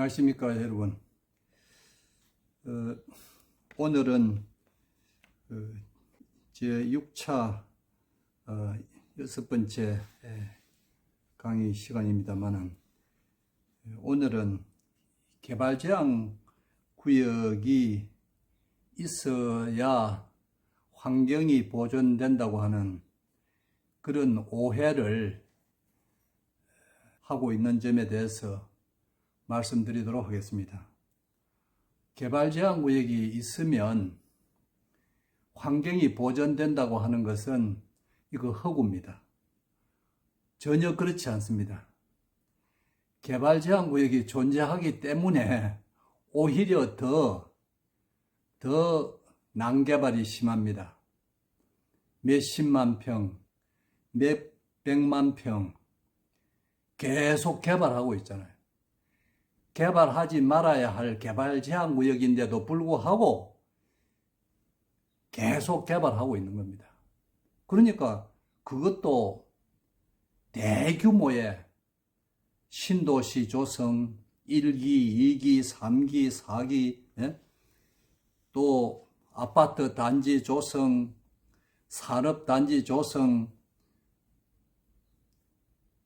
안녕하십니까 여러분. 오늘은 제 6차 6번째 강의 시간입니다만은, 오늘은 개발제한 구역이 있어야 환경이 보존된다고 하는 그런 오해를 하고 있는 점에 대해서 말씀드리도록 하겠습니다. 개발제한구역이 있으면 환경이 보존된다고 하는 것은 이거 허구입니다. 전혀 그렇지 않습니다. 개발제한구역이 존재하기 때문에 오히려 더 난개발이 심합니다. 몇십만 평, 몇백만 평 계속 개발하고 있잖아요. 개발하지 말아야 할 개발제한구역인데도 불구하고 계속 개발하고 있는 겁니다. 그러니까 그것도 대규모의 신도시 조성 1기, 2기, 3기, 4기, 또 아파트 단지 조성, 산업단지 조성,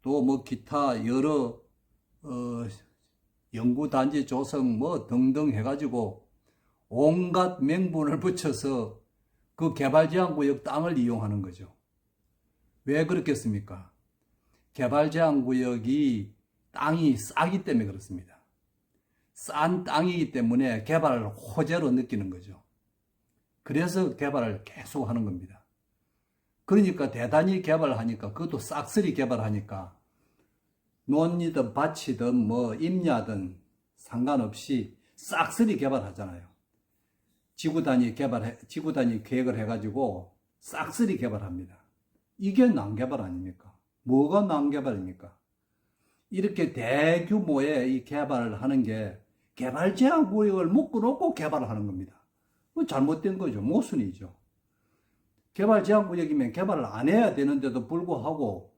또 뭐 기타 여러 연구단지 조성 뭐 등등 해가지고 온갖 명분을 붙여서 그 개발제한구역 땅을 이용하는 거죠. 왜 그렇겠습니까? 개발제한구역이 땅이 싸기 때문에 그렇습니다. 싼 땅이기 때문에 개발을 호재로 느끼는 거죠. 그래서 개발을 계속 하는 겁니다. 그러니까 대단히 개발하니까, 그것도 싹쓸이 개발하니까 논이든 밭이든 뭐 임야든 상관없이 싹쓸이 개발하잖아요. 지구 단위 계획을 해가지고 싹쓸이 개발합니다. 이게 난개발 아닙니까? 뭐가 난개발입니까? 이렇게 대규모의 이 개발을 하는 게 개발제한구역을 묶어놓고 개발을 하는 겁니다. 잘못된 거죠. 모순이죠. 개발제한구역이면 개발을 안 해야 되는데도 불구하고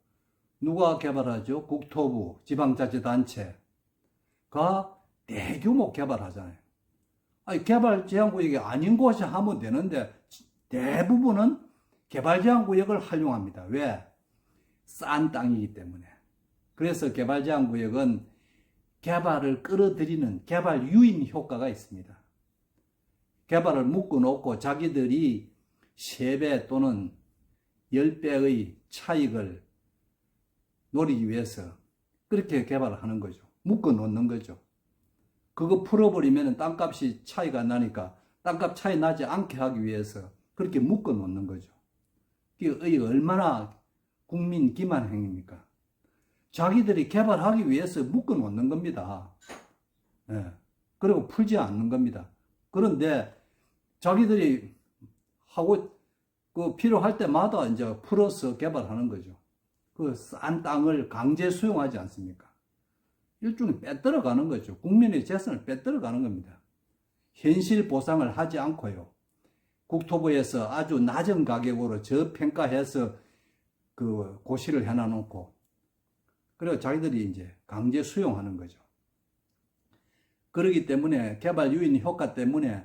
누가 개발하죠? 국토부, 지방자치단체가 대규모 개발하잖아요. 아니, 개발제한구역이 아닌 곳이 하면 되는데 대부분은 개발제한구역을 활용합니다. 왜? 싼 땅이기 때문에. 그래서 개발제한구역은 개발을 끌어들이는 개발 유인 효과가 있습니다. 개발을 묶어놓고 자기들이 3배 또는 10배의 차익을 노리기 위해서 그렇게 개발을 하는 거죠. 묶어놓는 거죠. 그거 풀어버리면 땅값이 차이가 나니까 땅값 차이 나지 않게 하기 위해서 그렇게 묶어놓는 거죠. 이게 얼마나 국민 기만 행위입니까? 자기들이 개발하기 위해서 묶어놓는 겁니다. 네. 그리고 풀지 않는 겁니다. 그런데 자기들이 하고 필요할 때마다 이제 풀어서 개발하는 거죠. 그 싼 땅을 강제 수용하지 않습니까? 일종의 빼들어가는 거죠. 국민의 재산을 빼들어가는 겁니다. 현실 보상을 하지 않고요. 국토부에서 아주 낮은 가격으로 저평가해서 그 고시를 해놔놓고, 그리고 자기들이 이제 강제 수용하는 거죠. 그렇기 때문에 개발 유인 효과 때문에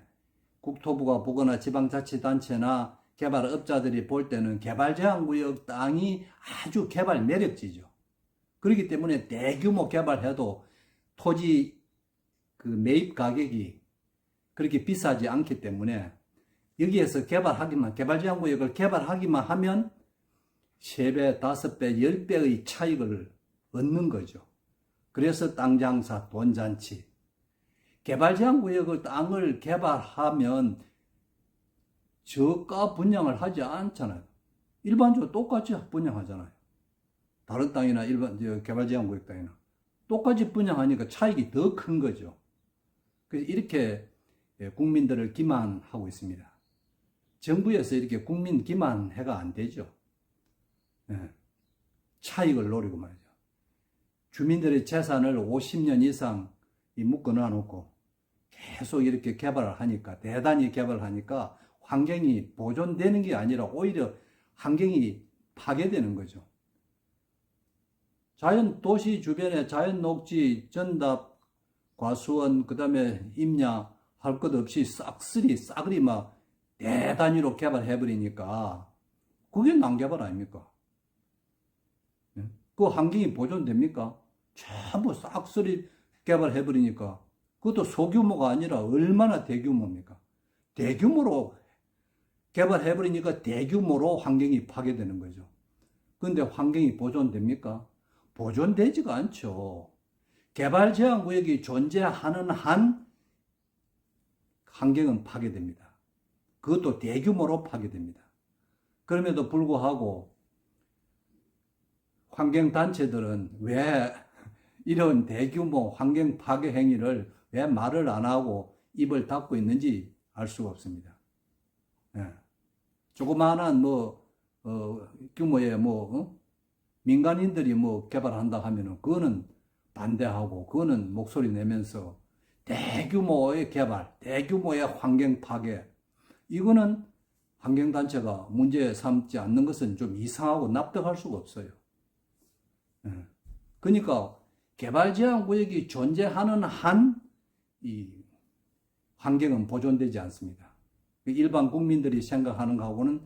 국토부가 보거나 지방자치단체나 개발업자들이 볼 때는 개발제한구역 땅이 아주 개발 매력지죠. 그렇기 때문에 대규모 개발해도 토지 그 매입 가격이 그렇게 비싸지 않기 때문에 여기에서 개발제한구역을 개발하기만 하면 3배, 5배, 10배의 차익을 얻는 거죠. 그래서 땅 장사, 돈 잔치. 개발제한구역을 땅을 개발하면 저가 분양을 하지 않잖아요. 일반적으로 똑같이 분양하잖아요. 다른 땅이나 개발제한구역 땅이나 똑같이 분양하니까 차익이 더 큰 거죠. 그래서 이렇게 국민들을 기만하고 있습니다. 정부에서 이렇게 국민 기만해가 안 되죠. 차익을 노리고 말이죠. 주민들의 재산을 50년 이상 묶어놔 놓고 계속 이렇게 개발을 하니까, 대단히 개발을 하니까 환경이 보존되는 게 아니라 오히려 환경이 파괴되는 거죠. 도시 주변에 자연 녹지, 전답, 과수원, 그 다음에 임야, 할 것 없이 싸그리 막 대단위로 개발해버리니까 그게 난개발 아닙니까? 그 환경이 보존됩니까? 전부 싹쓸이 개발해버리니까 그것도 소규모가 아니라 얼마나 대규모입니까? 대규모로 개발해버리니까 대규모로 환경이 파괴되는 거죠. 그런데 환경이 보존됩니까? 보존되지가 않죠. 개발제한구역이 존재하는 한 환경은 파괴됩니다. 그것도 대규모로 파괴됩니다. 그럼에도 불구하고 환경단체들은 왜 이런 대규모 환경 파괴 행위를 왜 말을 안 하고 입을 닫고 있는지 알 수가 없습니다. 예. 조그마한 규모의 민간인들이 개발한다 하면은 그거는 반대하고 그거는 목소리 내면서 대규모의 개발, 대규모의 환경 파괴, 이거는 환경단체가 문제 삼지 않는 것은 좀 이상하고 납득할 수가 없어요. 그러니까 개발제한구역이 존재하는 한 이 환경은 보존되지 않습니다. 일반 국민들이 생각하는 거하고는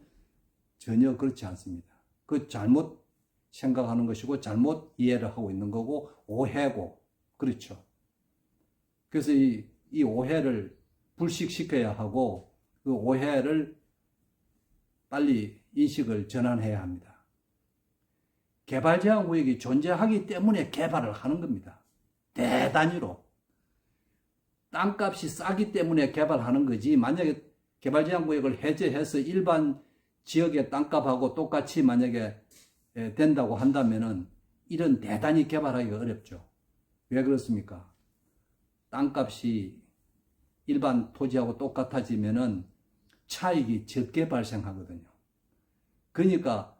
전혀 그렇지 않습니다. 그 잘못 생각하는 것이고 잘못 이해를 하고 있는 거고 오해고, 그렇죠. 그래서 이 오해를 불식시켜야 하고 그 오해를 빨리 인식을 전환해야 합니다. 개발제한구역이 존재하기 때문에 개발을 하는 겁니다. 대단위로. 땅값이 싸기 때문에 개발하는 거지, 만약에 개발제한구역을 해제해서 일반 지역의 땅값하고 똑같이 만약에 된다고 한다면은 이런 대단히 개발하기가 어렵죠. 왜 그렇습니까? 땅값이 일반 토지하고 똑같아지면은 차익이 적게 발생하거든요. 그러니까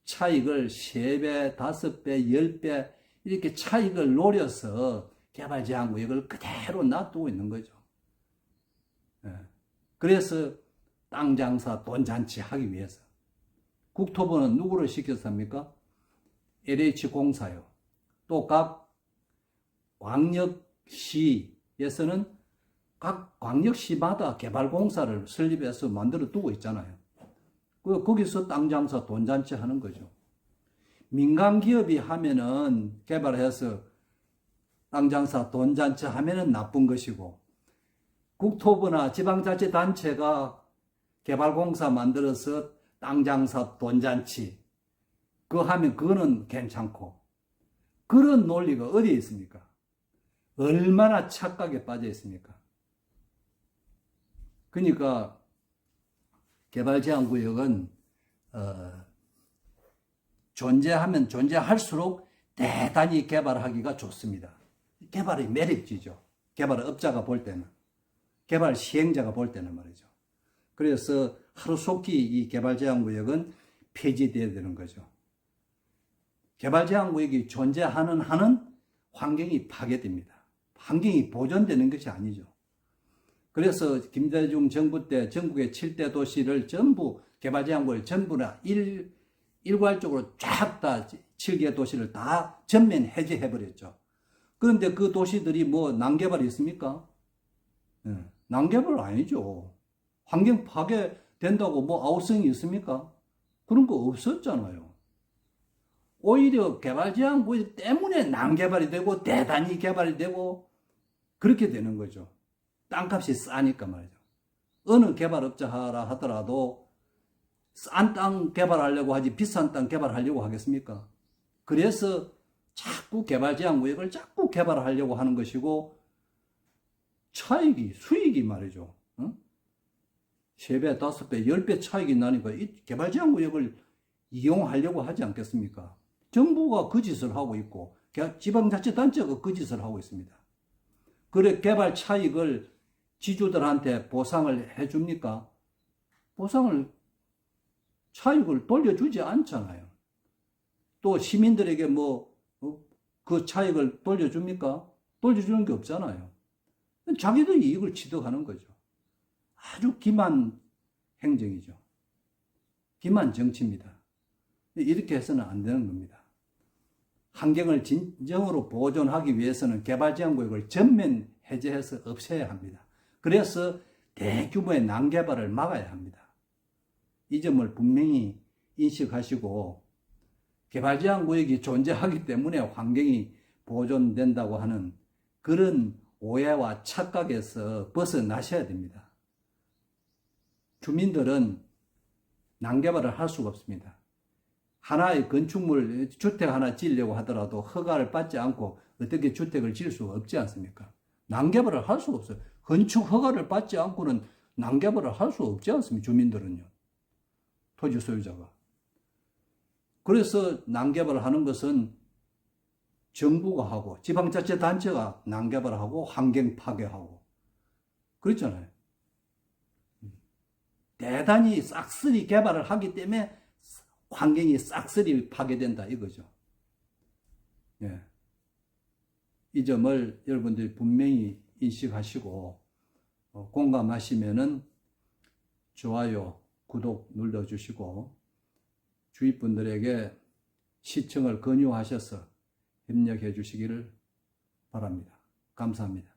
차익을 3배, 5배, 10배 이렇게 차익을 노려서 개발제한구역을 그대로 놔두고 있는 거죠. 그래서 땅 장사, 돈 잔치 하기 위해서. 국토부는 누구를 시켜서 합니까? LH공사요. 또 각 광역시에서는 각 광역시마다 개발공사를 설립해서 만들어 두고 있잖아요. 거기서 땅 장사, 돈 잔치 하는 거죠. 민간 기업이 하면은 개발해서 땅 장사, 돈 잔치 하면은 나쁜 것이고, 국토부나 지방자치단체가 개발공사 만들어서 땅 장사, 돈 잔치 그거 하면 그거는 괜찮고, 그런 논리가 어디에 있습니까? 얼마나 착각에 빠져 있습니까? 그러니까 개발제한구역은 존재하면 존재할수록 대단히 개발하기가 좋습니다. 개발의 매력지죠. 개발업자가 볼 때는, 개발 시행자가 볼 때는 말이죠. 그래서 하루속히 이 개발제한구역은 폐지되어야 되는 거죠. 개발제한구역이 존재하는 한은 환경이 파괴됩니다. 환경이 보존되는 것이 아니죠. 그래서 김대중 정부 때 전국의 7대 도시를 전부 개발제한구역 전부 다 일괄적으로 쫙 다 7개 도시를 다 전면 해제해버렸죠. 그런데 그 도시들이 난개발이 있습니까? 난개발 아니죠. 환경 파괴된다고 아우성이 있습니까? 그런 거 없었잖아요. 오히려 개발제한구역 때문에 난개발이 되고 대단히 개발이 되고 그렇게 되는 거죠. 땅값이 싸니까 말이죠. 어느 개발업자 하라 하더라도 싼 땅 개발하려고 하지 비싼 땅 개발하려고 하겠습니까? 그래서 자꾸 개발제한구역을 자꾸 개발하려고 하는 것이고, 수익이 말이죠. 3배, 5배, 10배 차익이 나니까 이 개발제한구역을 이용하려고 하지 않겠습니까? 정부가 그 짓을 하고 있고 지방자치단체가 그 짓을 하고 있습니다. 그래 개발 차익을 지주들한테 보상을 해줍니까? 차익을 돌려주지 않잖아요. 또 시민들에게 그 차익을 돌려줍니까? 돌려주는 게 없잖아요. 자기들 이익을 취득하는 거죠. 아주 기만 행정이죠. 기만 정치입니다. 이렇게 해서는 안 되는 겁니다. 환경을 진정으로 보존하기 위해서는 개발제한구역을 전면 해제해서 없애야 합니다. 그래서 대규모의 난개발을 막아야 합니다. 이 점을 분명히 인식하시고 개발제한구역이 존재하기 때문에 환경이 보존된다고 하는 그런 오해와 착각에서 벗어나셔야 됩니다. 주민들은 난개발을 할 수가 없습니다. 하나의 건축물, 주택 하나 지으려고 하더라도 허가를 받지 않고 어떻게 주택을 지을 수가 없지 않습니까? 난개발을 할 수가 없어요. 건축 허가를 받지 않고는 난개발을 할 수 없지 않습니까? 주민들은요. 토지 소유자가. 그래서 난개발을 하는 것은 정부가 하고 지방자치단체가 난개발을 하고 환경 파괴하고 그렇잖아요. 대단히 싹쓸이 개발을 하기 때문에 환경이 싹쓸이 파괴된다 이거죠. 예. 이 점을 여러분들이 분명히 인식하시고 공감하시면은 좋아요, 구독 눌러주시고 주위 분들에게 시청을 권유하셔서 협력해 주시기를 바랍니다. 감사합니다.